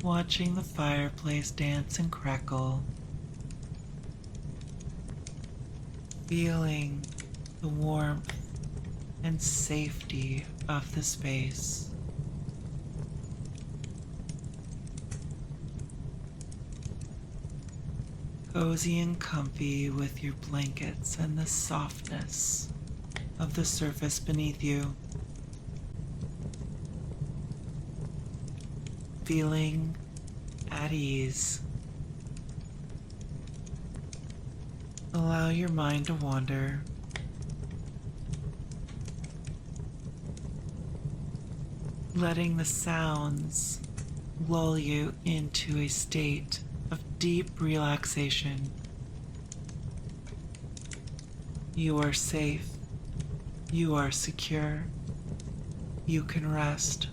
watching the fireplace dance and crackle, feeling the warmth and safety of the space. Cozy and comfy with your blankets and the softness of the surface beneath you. Feeling at ease. Allow your mind to wander. Letting the sounds lull you into a state of deep relaxation. You are safe. You are secure. You can rest.